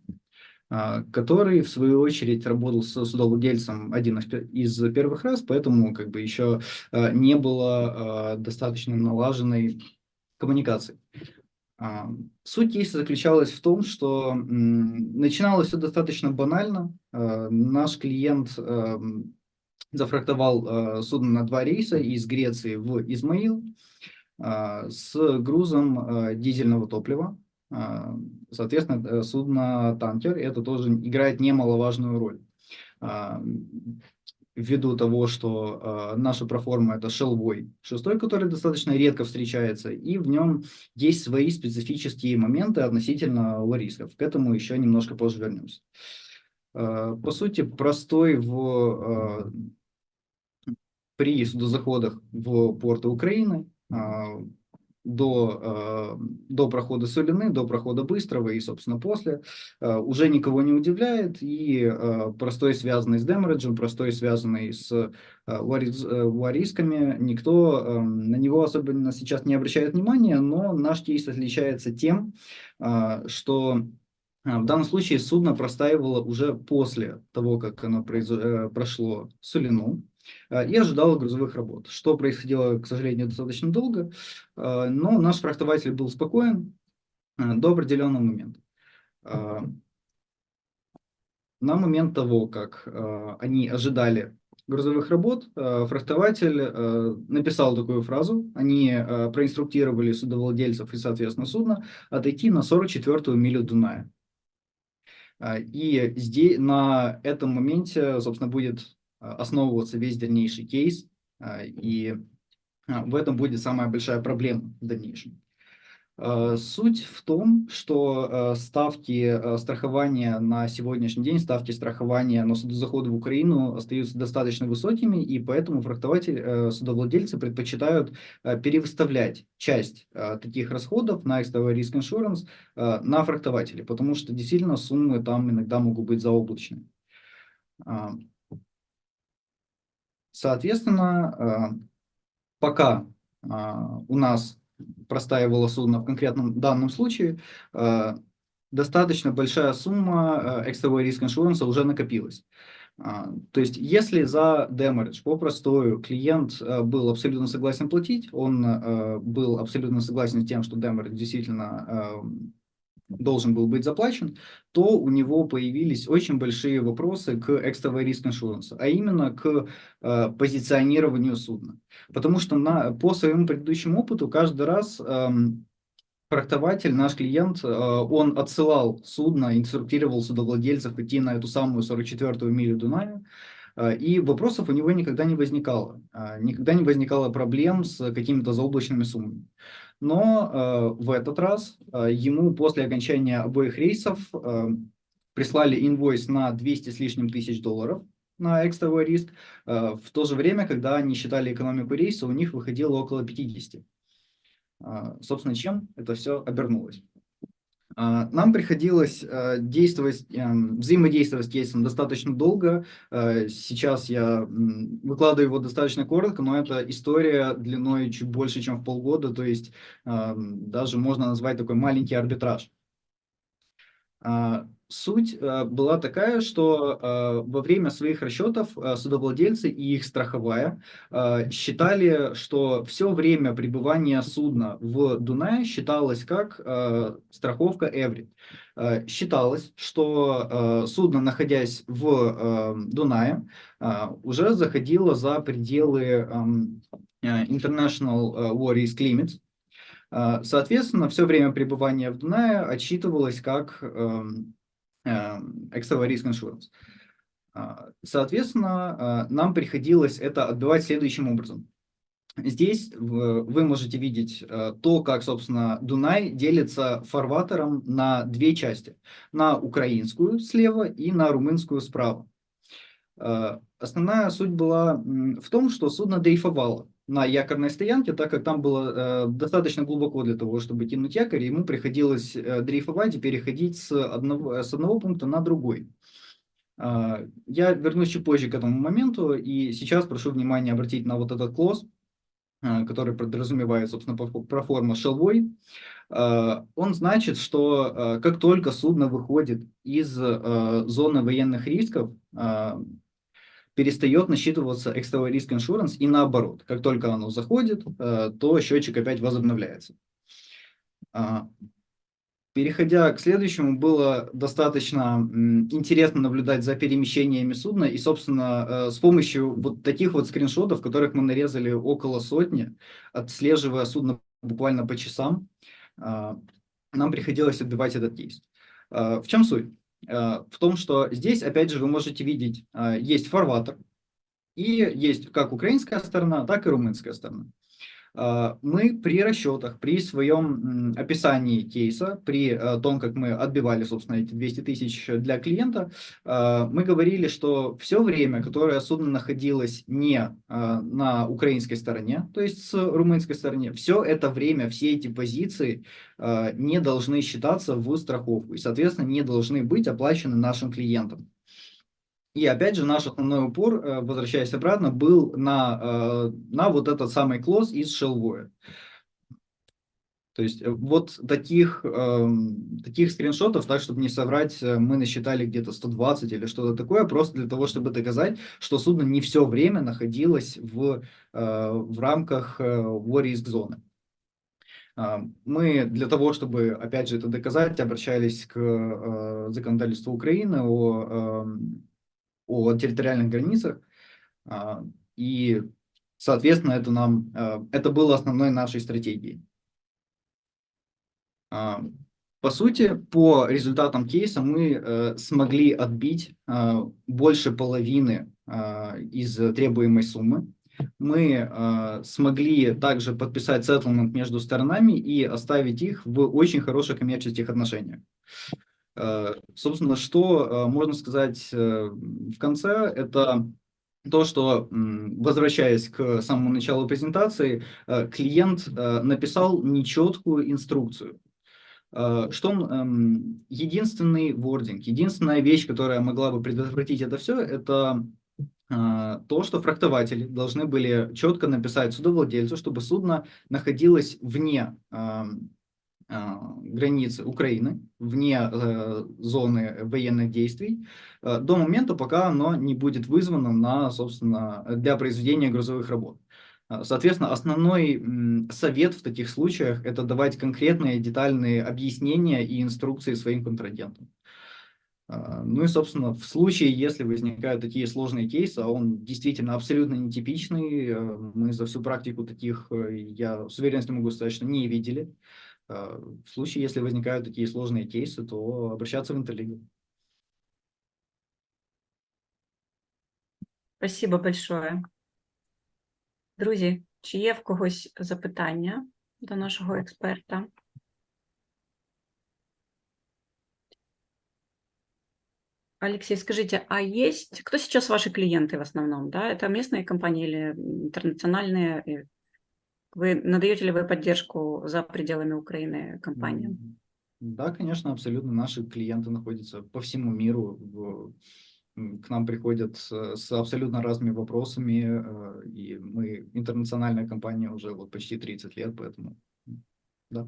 Speaker 4: который, в свою очередь, работал с судовладельцем один из первых раз, поэтому как бы еще не было достаточно налаженной коммуникации. Суть кейса заключалась в том, что начиналось все достаточно банально. Наш клиент зафрахтовал судно на 2 рейса из Греции в Измаил с грузом дизельного топлива. Соответственно, судно-танкер, это тоже играет немаловажную роль. Ввиду того, что наша проформа это шелвой 6, который достаточно редко встречается, и в нем есть свои специфические моменты относительно рисков. К этому еще немножко позже вернемся. По сути, простой при судозаходах в порты Украины до прохода Солины, до прохода Быстрого и, собственно, после, уже никого не удивляет, и простой, связанный с демериджем, простой, связанный с рисками, никто на него особенно сейчас не обращает внимания, но наш кейс отличается тем, что в данном случае судно простаивало уже после того, как оно прошло Солину, и ожидала грузовых работ, что происходило, к сожалению, достаточно долго, но наш фрахтователь был спокоен до определенного момента. На момент того, как они ожидали грузовых работ, фрахтователь написал такую фразу, они проинструктировали судовладельцев и, соответственно, судна отойти на 44-ю милю Дуная. И здесь, на этом моменте, собственно, будет основываться весь дальнейший кейс, и в этом будет самая большая проблема в дальнейшем. Суть в том, что ставки страхования на сегодняшний день, ставки страхования на судозаходы в Украину остаются достаточно высокими, и поэтому судовладельцы предпочитают перевыставлять часть таких расходов на Extra Risk Insurance на фрахтователей, потому что действительно суммы там иногда могут быть заоблачные. Соответственно, пока у нас простаивало судно в конкретном данном случае, достаточно большая сумма Extra Risk Insurance уже накопилась. То есть, если за демеридж по простою клиент был абсолютно согласен платить, он был абсолютно согласен с тем, что демеридж действительно должен был быть заплачен, то у него появились очень большие вопросы к Extra Risk Insurance, а именно к позиционированию судна. Потому что по своему предыдущему опыту каждый раз фрахтователь, наш клиент, он отсылал судно, инструктировал судовладельцев идти на эту самую 44-ю милю Дуная, и вопросов у него никогда не возникало. Никогда не возникало проблем с какими-то заоблачными суммами. Но в этот раз ему после окончания обоих рейсов прислали инвойс на 200 с лишним тысяч долларов на экстровый риск. В то же время, когда они считали экономику рейса, у них выходило около 50. Собственно, чем это все обернулось? Нам приходилось взаимодействовать с кейсом достаточно долго. Сейчас я выкладываю его достаточно коротко, но это история длиной чуть больше, чем в полгода, то есть даже можно назвать такой маленький арбитраж. Суть была такая, что во время своих расчетов судовладельцы и их страховая считали, что все время пребывания судна в Дунае считалось как страховка Эври. Считалось, что судно, находясь в Дунае, уже заходило за пределы International War Risk Limits. Соответственно, все время пребывания в Дунае отсчитывалось как Extra Risk Insurance. Соответственно, нам приходилось это отбивать следующим образом. Здесь вы можете видеть то, как, собственно, Дунай делится фарватером на две части. На украинскую слева и на румынскую справа. Основная суть была в том, что судно дрейфовало на якорной стоянке, так как там было достаточно глубоко для того, чтобы тянуть якорь, ему приходилось дрейфовать и переходить с одного пункта на другой. Я вернусь чуть позже к этому моменту, и сейчас прошу внимания обратить на вот этот клоз, который подразумевает, собственно, проформа шелвой. Он значит, что как только судно выходит из зоны военных рисков, перестает насчитываться Extra Risk Insurance и наоборот. Как только оно заходит, то счетчик опять возобновляется. Переходя к следующему, было достаточно интересно наблюдать за перемещениями судна. И, собственно, с помощью вот таких вот скриншотов, которых мы нарезали около сотни, отслеживая судно буквально по часам, нам приходилось отбивать этот кейс. В чем суть? В том, что здесь, опять же, вы можете видеть, есть фарватер, и есть как украинская сторона, так и румынская сторона. Мы при расчетах, при своем описании кейса, при том, как мы отбивали, собственно, эти 200 тысяч для клиента, мы говорили, что все время, которое судно находилось не на украинской стороне, то есть с румынской стороне, все это время, все эти позиции не должны считаться в страховку и, соответственно, не должны быть оплачены нашим клиентам. И опять же, наш основной упор, возвращаясь обратно, был на вот этот самый клоз из шелвоя. То есть вот таких скриншотов, так, чтобы не соврать, мы насчитали где-то 120 или что-то такое, просто для того, чтобы доказать, что судно не все время находилось в рамках war risk зоны. Мы для того, чтобы, опять же, это доказать, обращались к законодательству Украины о территориальных границах, и, соответственно, это было основной нашей стратегией. По сути, по результатам кейса мы смогли отбить больше половины из требуемой суммы. Мы смогли также подписать сеттлмент между сторонами и оставить их в очень хороших коммерческих отношениях. Собственно, что можно сказать в конце, это то, что, возвращаясь к самому началу презентации, клиент написал нечеткую инструкцию. Что единственный вординг, единственная вещь, которая могла бы предотвратить это все, это то, что фрахтователи должны были четко написать судовладельцу, чтобы судно находилось вне границы Украины, вне зоны военных действий, до момента, пока оно не будет вызвано собственно, для произведения грузовых работ. Соответственно, основной совет в таких случаях – это давать конкретные детальные объяснения и инструкции своим контрагентам. Ну и, собственно, в случае, если возникают такие сложные кейсы, а он действительно абсолютно нетипичный, мы за всю практику таких, я с уверенностью могу сказать, что не видели. В случае, если возникают такие сложные кейсы, то обращаться в Interlegal.
Speaker 1: Спасибо большое. Друзі, чи є в когось запитання до нашого експерта? Алексей, скажите, а есть... Кто сейчас ваши клиенты в основном? Да? Это местные компании или интернациональные? Надаете ли вы поддержку за пределами Украины компаниям?
Speaker 4: Да, конечно, абсолютно. Наши клиенты находятся по всему миру. К нам приходят с абсолютно разными вопросами, и мы интернациональная компания уже вот почти 30 лет, поэтому да.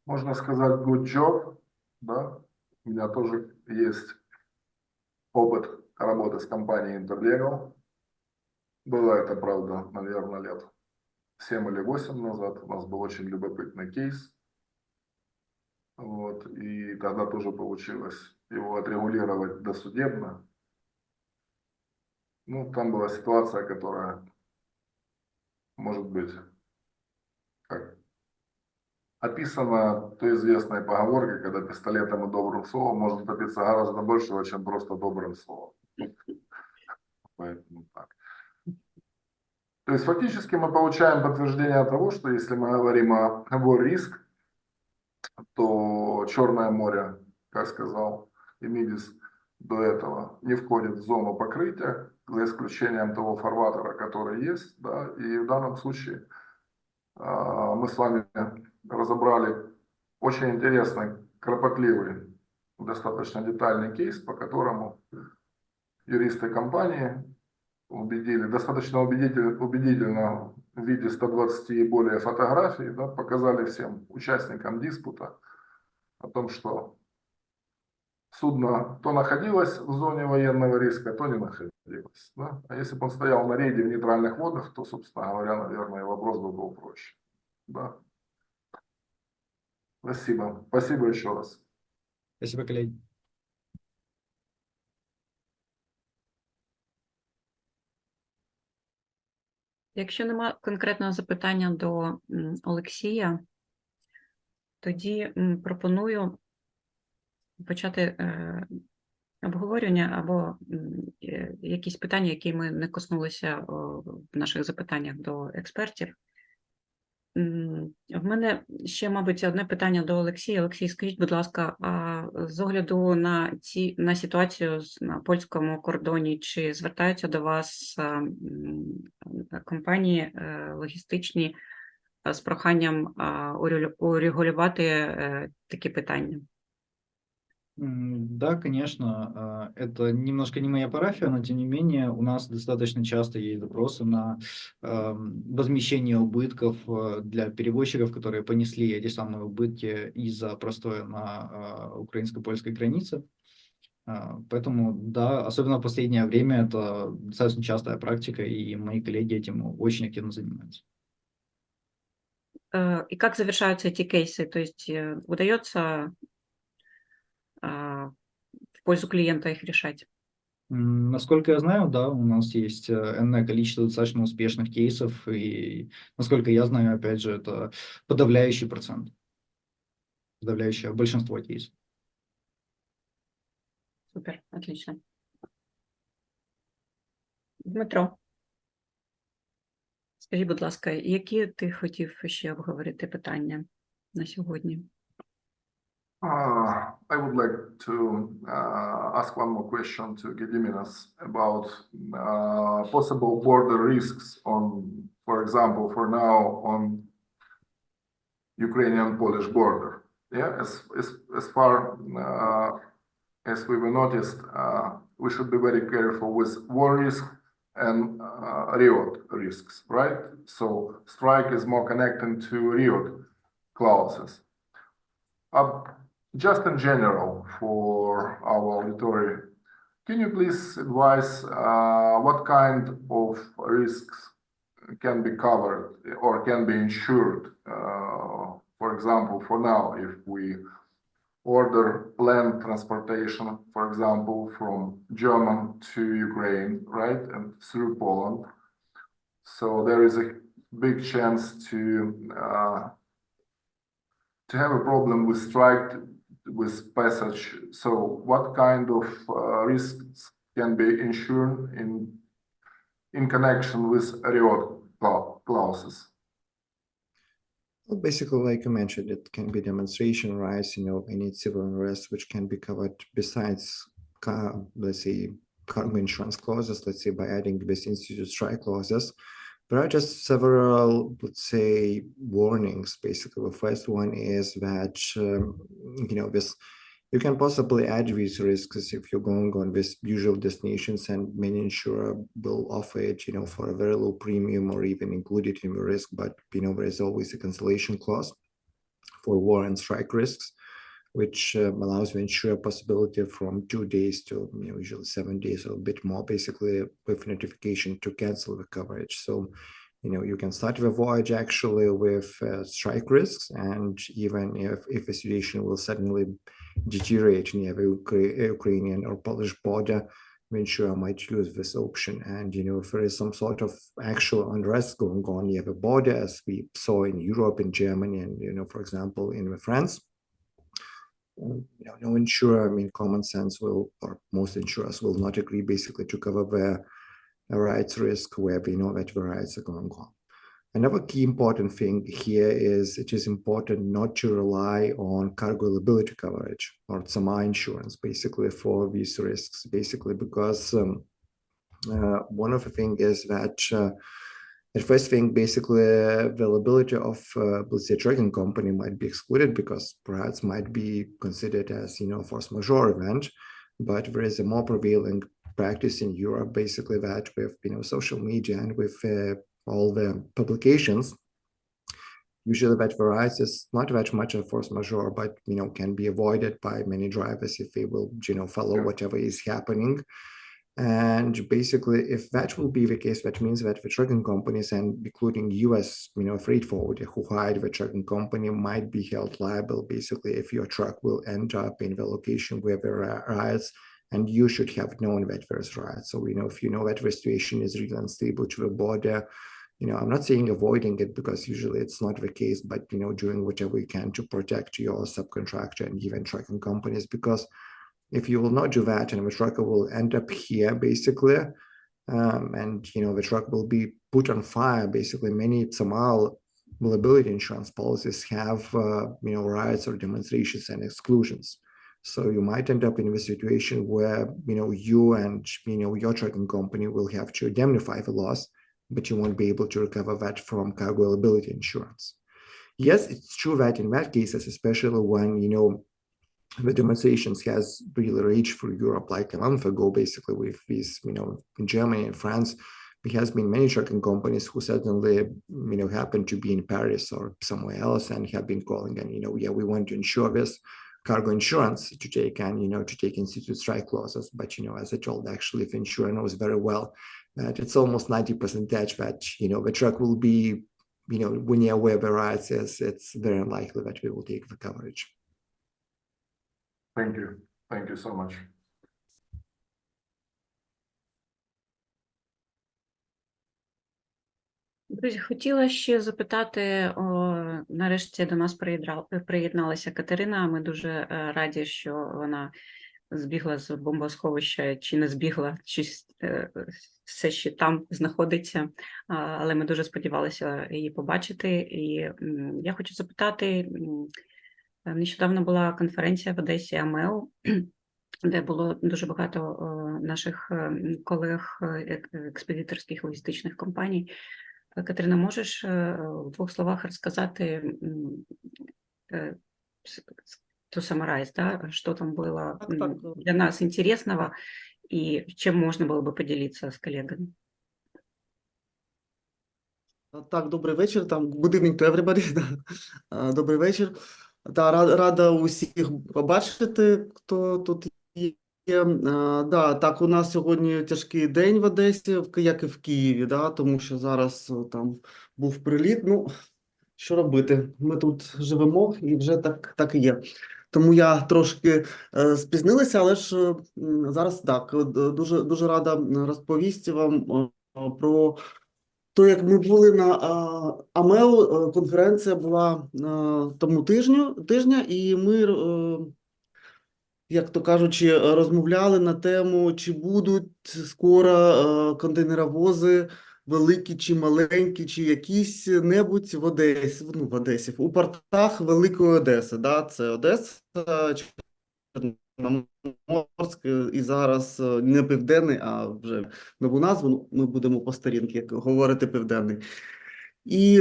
Speaker 2: Можно сказать good job, да. У меня тоже есть опыт работы с компанией Interlegal. Было это, правда, наверное, лет 7 или 8 назад. У нас был очень любопытный кейс. Вот, и тогда тоже получилось его отрегулировать досудебно. Ну, там была ситуация, которая, может быть, как описана той известной поговоркой, когда пистолетом и добрым словом может добиться гораздо большего, чем просто добрым словом. Поэтому так. То есть фактически мы получаем подтверждение того, что если мы говорим о ВОЕННЫЙ РИСК, то Черное море, как сказал Эмидис до этого, не входит в зону покрытия, за исключением того фарватера, который есть. Да, и в данном случае мы с вами разобрали очень интересный, кропотливый, достаточно детальный кейс, по которому юристы компании убедили, достаточно убедительно в виде 120 и более фотографий, да, показали всем участникам диспута о том, что судно то находилось в зоне военного риска, то не находилось. Да? А если бы он стоял на рейде в нейтральных водах, то, собственно говоря, наверное, вопрос бы был проще. Да. Спасибо. Спасибо еще раз.
Speaker 4: Спасибо, коллеги.
Speaker 1: Якщо нема конкретного запитання до Олексія, тоді пропоную почати обговорення або якісь питання, які ми не коснулися в наших запитаннях до експертів. В мене ще, мабуть, одне питання до Олексія. Олексій, скажіть, будь ласка, а з огляду на ситуацію на польському кордоні, чи звертаються до вас компанії логістичні з проханням урегулювати такі питання?
Speaker 4: Да, конечно, это немножко не моя парафия, но тем не менее у нас достаточно часто есть запросы на возмещение убытков для перевозчиков, которые понесли эти самые убытки из-за простоя на украинско-польской границе. Поэтому, да, особенно в последнее время это достаточно частая практика, и мои коллеги этим очень активно занимаются.
Speaker 1: И как завершаются эти кейсы? То есть удается в пользу клиента их решать?
Speaker 4: Насколько я знаю, да, у нас есть энное количество достаточно успешных кейсов, и, насколько я знаю, опять же, это подавляющий процент, подавляющее большинство кейсов.
Speaker 1: Супер, отлично. Дмитро, скажи, будь ласка, які ти хотів ще обговорити питання на сьогодні?
Speaker 2: I would like to ask one more question to Gediminas about possible border risks on, for example, for now on Ukrainian-Polish border. Yeah, as far as we were noticed, we should be very careful with war risk and riot risks, right? So strike is more connected to riot clauses. Just in general, for our auditory, can you please advise what kind of risks can be covered or can be insured? For example, for now, if we order land transportation, for example, from German to Ukraine, right, and through Poland, so there is a big chance to have a problem with strike with passage. So what kind of risks can be insured in connection with riot clauses?
Speaker 3: Well, basically, like you mentioned, it can be demonstration rights, any civil unrest which can be covered besides, let's say, cargo insurance clauses, let's say by adding this institute strike clauses. There are just several, let's say, warnings. Basically, the first one is that, you can possibly add these risks if you're going on these usual destinations, and many insurer will offer it, for a very low premium or even include it in the risk, but, there is always a cancellation clause. for war and strike risks, which allows the insurer possibility from 2 days to usually 7 days or a bit more, basically with notification to cancel the coverage. So you can start the voyage actually with strike risks, and even if the situation will suddenly deteriorate near the Ukrainian or Polish border, the insurer might use this option. And if there is some sort of actual unrest going on near the border, as we saw in Europe, in Germany, and for example in France, no insurer, common sense will, or most insurers will not agree basically to cover the rights risk where we know that the rights are going on. Another key important thing here is it is important not to rely on cargo liability coverage or tsama insurance basically for these risks, basically because one of the things is that the first thing, basically, the liability of, let's say, a trucking company might be excluded because perhaps might be considered as, force majeure event. But there is a more prevailing practice in Europe, basically, that with, social media and with all the publications, usually that the rights is not that much a force majeure, but, can be avoided by many drivers if they will, follow whatever is happening. And basically, if that will be the case, that means that the trucking companies, and including US, freight forwarder who hired the trucking company, might be held liable, basically, if your truck will end up in the location where there are riots, and you should have known that there's riots. So, if you know that the situation is really unstable to the border, I'm not saying avoiding it because usually it's not the case, but, doing whatever you can to protect your subcontractor and even trucking companies, because if you will not do that, and the trucker will end up here, basically, and the truck will be put on fire. Basically, many tsama liability insurance policies have riots or demonstrations and exclusions. So you might end up in a situation where you and your trucking company will have to indemnify the loss, but you won't be able to recover that from cargo liability insurance. Yes, it's true that in that cases, especially when the demonstrations has really raged through Europe like a month ago, basically with these, in Germany and France, there has been many trucking companies who suddenly, happen to be in Paris or somewhere else and have been calling and, yeah, we want to insure this cargo insurance to take and, to take institute strike clauses. But, as I told, actually, the insurer knows very well that it's almost 90% edge that, the truck will be, when you're aware of the riots, it's very unlikely that we will take the coverage.
Speaker 2: Thank you. Thank you so much.
Speaker 1: Друзі, хотіла ще запитати, нарешті до нас приєдналася Катерина. Ми дуже раді, що вона збігла з бомбосховища, чи не збігла, чи все ще там знаходиться, але ми дуже сподівалися її побачити. І я хочу запитати, нещодавно була конференція в Одесі АМЕО, де було дуже багато наших колег експедиторських логістичних компаній. Катерина, можеш в двох словах розказати, to summarize, да, что там было для нас интересного и чем можно было бы поделиться с коллегами?
Speaker 5: Так, добрий вечір. Good evening to everybody. Добрий вечір. Рада усіх побачити, хто тут є. Так, у нас сьогодні тяжкий день в Одесі, як і в Києві, тому що зараз там був приліт. Що робити? Ми тут живемо і вже так і є. Тому я трошки спізнилася, але ж зараз так, дуже рада розповісти вам про то, як ми були на АМЕО. Конференція була тому тижня, і ми, як то кажучи, розмовляли на тему, чи будуть скоро контейнеровози великі чи маленькі, чи якісь-небудь в Одесі, у портах Великої Одеси. Це Одеса, Чорноморськ, і зараз не Південний, а вже нову назву, ми будемо по старінки говорити Південний. І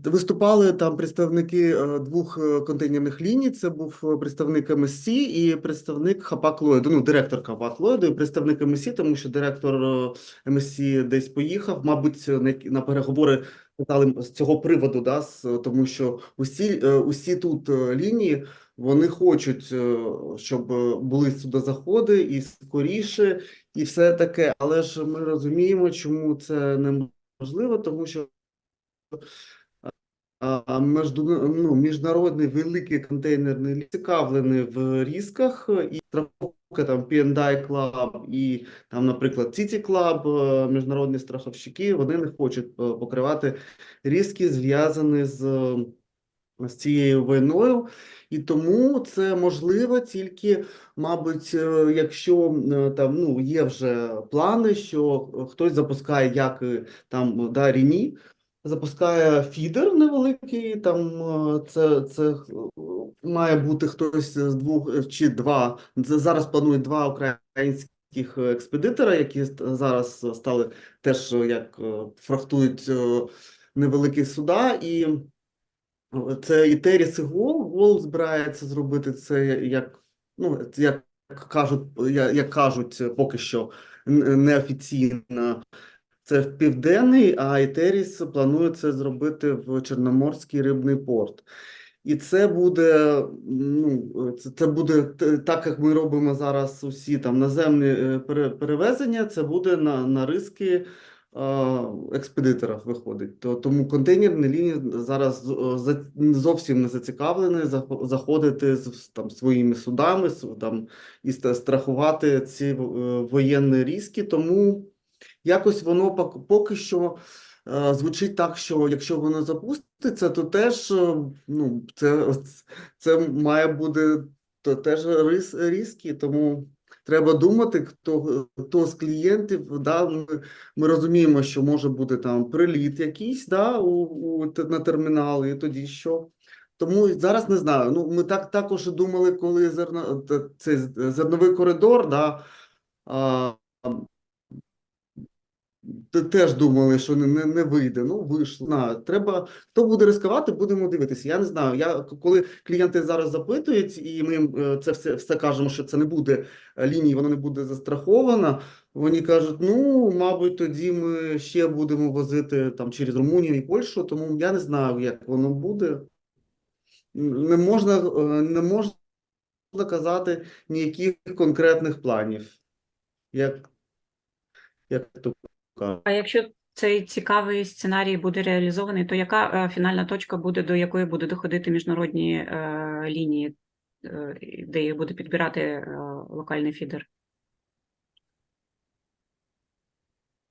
Speaker 5: виступали там представники двох контейнерних ліній. Це був представник МСЦ і представник Хапак-Ллойду, директор Хапак-Ллойду і представник МСЦ, тому що директор МСЦ десь поїхав, мабуть, на переговори сказали з цього приводу, да, тому що усі тут лінії, вони хочуть, щоб були судозаходи і скоріше, і все таке. Але ж ми розуміємо, чому це неможливо, тому що міжнародний великий контейнерний ліс зацікавлений в ризиках, і страховка там P&I Club і там, наприклад, City Club, міжнародні страховщики, вони не хочуть покривати ризики, зв'язані з цією війною. І тому це можливо тільки, мабуть, якщо там є вже плани, що хтось запускає, як там Ріні, запускає фідер невеликий, там це має бути хтось з двох чи два. Зараз планують два українських експедитора, які зараз стали теж як фрахтують невеликі суда, і це і Теріс, і Гол збирається зробити це, як кажуть, поки що неофіційно. Це в Південний, а Етеріс планує це зробити в Чорноморський рибний порт. І це буде, це буде так, як ми робимо зараз усі там наземні перевезення, це буде на риски експедиторів виходить. Тому контейнерні лінії зараз зовсім не зацікавлені заходити з там своїми судами там, і страхувати ці воєнні риски, тому якось воно поки що звучить так, що якщо воно запуститься, то теж це має бути теж риски, тому треба думати, хто з клієнтів, ми розуміємо, що може бути там приліт якийсь на термінал, і тоді що. Тому зараз не знаю. Ми також думали, коли цей зерновий коридор, теж думали, що не вийде. Вийшло. Треба, хто буде ризикувати, будемо дивитися. Я не знаю. Коли клієнти зараз запитують, і ми їм це все кажемо, що це не буде лінії, воно не буде застраховано, вони кажуть, мабуть, тоді ми ще будемо возити там через Румунію і Польщу, тому я не знаю, як воно буде. Не можна казати ніяких конкретних планів. Як то кажуть.
Speaker 1: А якщо цей цікавий сценарій буде реалізований, то яка фінальна точка буде, до якої буде доходити міжнародні лінії, де їх буде підбирати локальний фідер?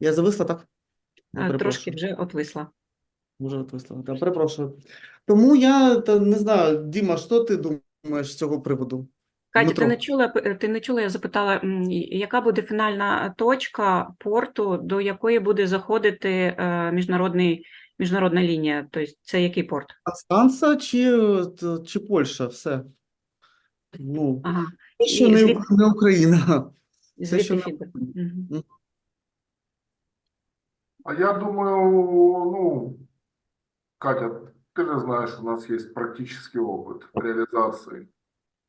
Speaker 5: Я зависла, так?
Speaker 1: Трошки вже отвисла.
Speaker 5: Може отвисла. Так, перепрошую. Тому я не знаю, Діма, що ти думаєш з цього приводу?
Speaker 1: Катя, ти не чула, я запитала, яка буде фінальна точка порту, до якої буде заходити міжнародна лінія? Тобто це який порт?
Speaker 5: Констанца чи Польща? Все.
Speaker 1: Ага.
Speaker 5: Це ще не Україна.
Speaker 1: Звідти фідер. Угу.
Speaker 2: А я думаю, Катя, ты же знаешь, у нас есть практический опыт реализации,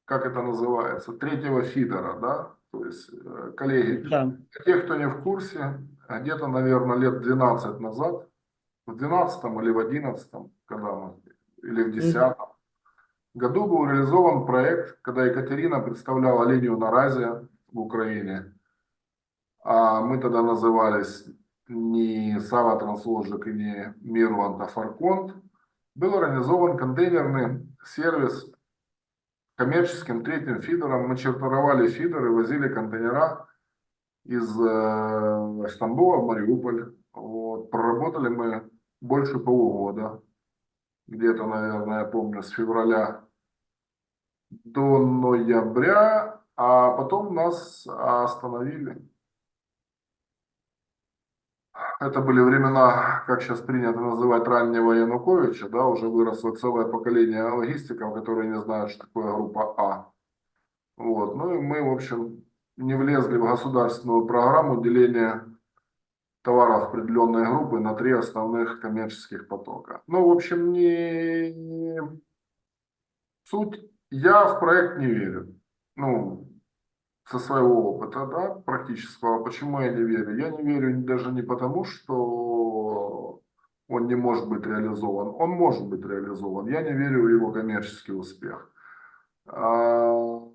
Speaker 2: как это называется, третьего фидера, да? То есть, коллеги,
Speaker 5: Да.
Speaker 2: те, кто не в курсе, где-то, наверное, лет 12 назад, в 12 или в 11, или в 10 году был реализован проект, когда Екатерина представляла линию на Разе в Украине, а мы тогда назывались не Сава Трансложик и не Мирланд, а Фарконт, был организован контейнерный сервис коммерческим третьим фидером. Мы чартеровали фидеры, возили контейнера из Стамбула в Мариуполь. Проработали мы больше полугода, где-то, наверное, я помню, с февраля до ноября, а потом нас остановили. Это были времена, как сейчас принято называть, раннего Януковича, да, уже выросло целое поколение логистиков, которые не знают, что такое группа А. И мы, в общем, не влезли в государственную программу деления товаров определенной группы на 3 основных коммерческих потока. В общем, суть, я в проект не верю. Со своего опыта, да, практического. Почему я не верю? Я не верю даже не потому, что он не может быть реализован. Он может быть реализован. Я не верю в его коммерческий успех. Я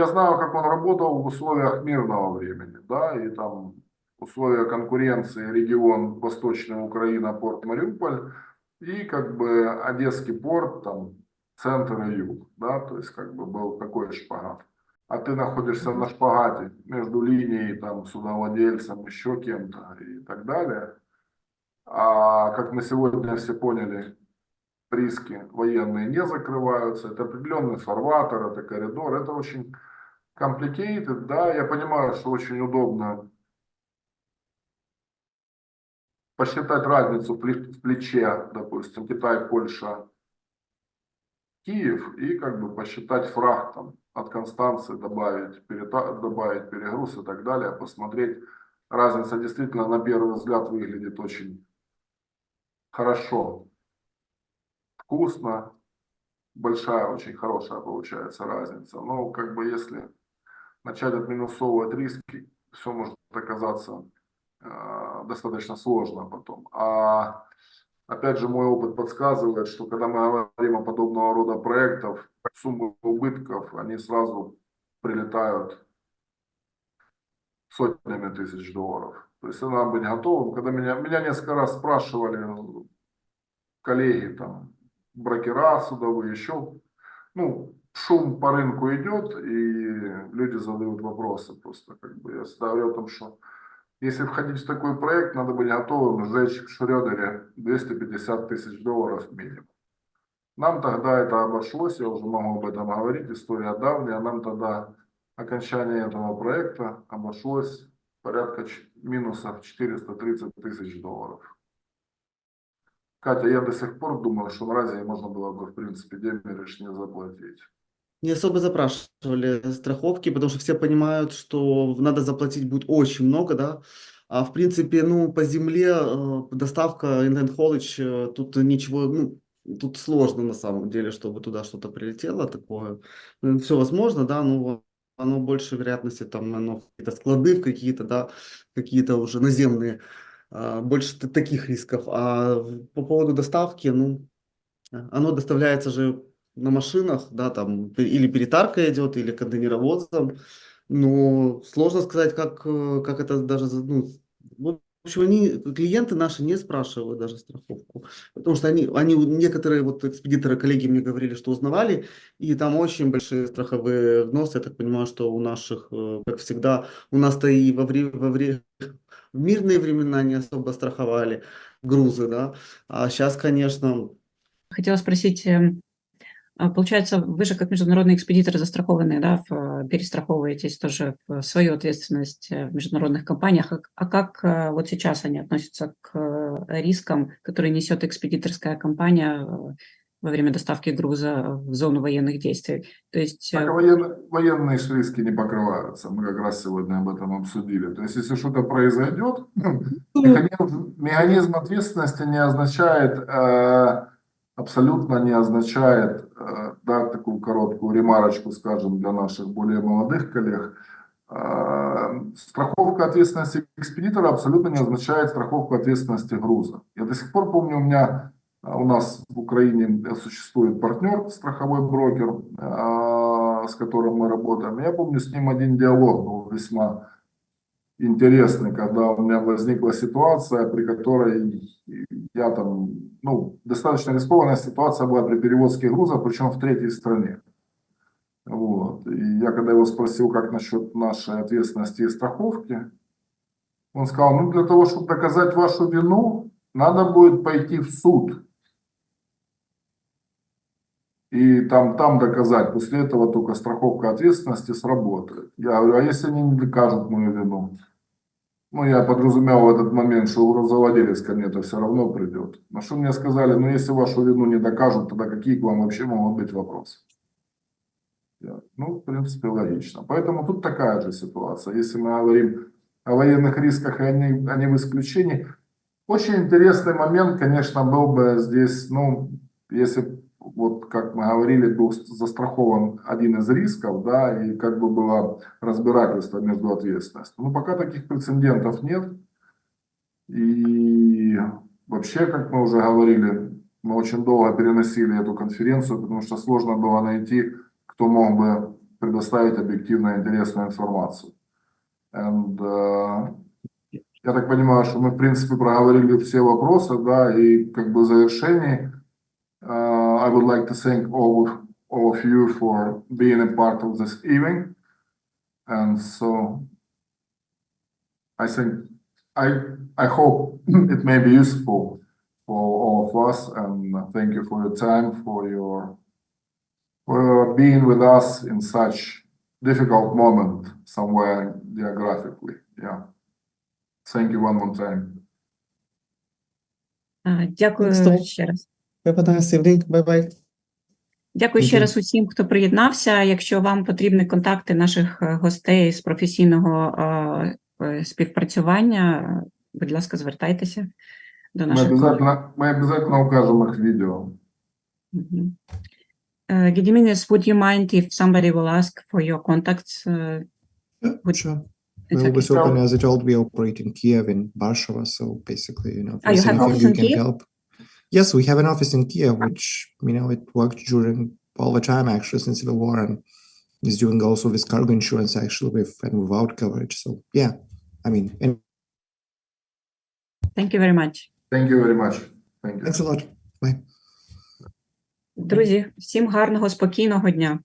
Speaker 2: знаю, как он работал в условиях мирного времени, да, и там условия конкуренции, регион Восточная Украина, порт Мариуполь, и как бы Одесский порт, там, центр и юг, да, то есть как бы был такой шпагат. А ты находишься на шпагате между линией, там, судовладельцем, еще кем-то и так далее. А как мы сегодня все поняли, риски военные не закрываются, это определенный фарватер, это коридор, это очень complicated, да, я понимаю, что очень удобно посчитать разницу в плече, допустим, Китай, Польша, Киев, и как бы посчитать фрахт там, от Констанции, добавить перегруз и так далее, посмотреть. Разница действительно на первый взгляд выглядит очень хорошо, вкусно, большая, очень хорошая получается разница. Но как бы если начать отминусовывать риски, все может оказаться достаточно сложно потом. А опять же, мой опыт подсказывает, что когда мы говорим о подобного рода проектах, суммы убытков, они сразу прилетают сотнями тысяч долларов. То есть надо быть готовым. Когда меня несколько раз спрашивали коллеги, там, брокера судовые, еще, ну, шум по рынку идет, и люди задают вопросы просто. Как бы я всегда говорю о том, что если входить в такой проект, надо быть готовым сжечь в Шрёдере 250 тысяч долларов минимум. Нам тогда это обошлось, я уже могу об этом говорить, история давняя, нам тогда окончание этого проекта обошлось порядка минусов 430 тысяч долларов. Катя, я до сих пор думаю, что в Азии можно было бы, в принципе, демериш не заплатить.
Speaker 5: Не особо запрашивали страховки, потому что все понимают, что надо заплатить будет очень много, да. А в принципе, ну, по земле доставка Interlegal, тут ничего, ну, тут сложно на самом деле, чтобы туда что-то прилетело такое. Все возможно, да, но оно больше вероятности там, оно какие-то склады в какие-то, да, какие-то уже наземные, больше таких рисков. А по поводу доставки, ну, оно доставляется же на машинах, да, там или перетарка идет, или контейнеровозом. Но сложно сказать, как это даже, ну, в общем, клиенты наши не спрашивают даже страховку, потому что они некоторые вот экспедиторы, коллеги мне говорили, что узнавали, и там очень большие страховые взносы. Я так понимаю, что у наших, как всегда, у нас-то и в мирные времена не особо страховали грузы, да, а сейчас, конечно.
Speaker 1: Хотела спросить, получается, вы же как международные экспедиторы застрахованные, да, перестраховываетесь тоже в свою ответственность в международных компаниях. А как вот сейчас они относятся к рискам, которые несет экспедиторская компания во время доставки груза в зону военных действий? То есть...
Speaker 2: Так, военные риски не покрываются. Мы как раз сегодня об этом обсудили. То есть, если что-то произойдет, механизм ответственности не означает, абсолютно не означает, да, такую короткую ремарочку, скажем, для наших более молодых коллег. Страховка ответственности экспедитора абсолютно не означает страховку ответственности груза. Я до сих пор помню, у нас в Украине существует партнер, страховой брокер, с которым мы работаем. Я помню, с ним один диалог был весьма интересный, когда у меня возникла ситуация, при которой я там, ну, достаточно рискованная ситуация была при перевозке груза, причем в третьей стране. Вот. И я когда его спросил, как насчет нашей ответственности и страховки, он сказал, ну, для того, чтобы доказать вашу вину, надо будет пойти в суд. И там доказать, после этого только страховка ответственности сработает. Я говорю, а если они не докажут мою вину? Ну, я подразумевал в этот момент, что грузовладелец ко мне-то все равно придет. На что мне сказали, ну, если вашу вину не докажут, тогда какие к вам вообще могут быть вопросы? Ну, в принципе, логично. Поэтому тут такая же ситуация. Если мы говорим о военных рисках, и они в исключении. Очень интересный момент, конечно, был бы здесь, ну, если, вот как мы говорили, был застрахован один из рисков, да, и как бы было разбирательство между ответственностью. Но пока таких прецедентов нет. И Вообще, как мы уже говорили, мы очень долго переносили эту конференцию, потому что сложно было найти, кто мог бы предоставить объективную и интересную информацию. Я так понимаю, что мы, в принципе, проговорили все вопросы, да, и как бы в завершении I would like to thank all of you for being a part of this evening. And so I think I hope it may be useful for all of us, and thank you for your time, for being with us in such difficult moment somewhere geographically. Yeah. Thank you one more time.
Speaker 1: Дякую ще раз.
Speaker 5: Have a nice evening. Bye-bye.
Speaker 1: Дякую ще раз усім, хто приєднався. Якщо вам потрібні контакти наших гостей з професійного співпрацювання, будь ласка, звертайтеся до наших колег.
Speaker 2: Мы обязательно укажем их видео.
Speaker 1: Gediminas, would you mind if somebody will ask for your contacts?
Speaker 3: Sure.
Speaker 1: It's
Speaker 3: We're
Speaker 1: okay.
Speaker 3: always open, as I told, we operate in Kiev, in Warsaw, so basically, if
Speaker 1: You
Speaker 3: there's
Speaker 1: have
Speaker 3: anything
Speaker 1: office
Speaker 3: we
Speaker 1: in
Speaker 3: can
Speaker 1: Kiev?
Speaker 3: help. Yes, we have an office in Kiev, which, it worked during all the time, actually, since the war, and is doing also with cargo insurance, actually, with and without coverage. So, yeah, and
Speaker 1: Thank you very much.
Speaker 2: Thank you very much. Thank you.
Speaker 3: thanks a lot. Bye.
Speaker 1: Друзі, всім гарного, спокійного дня.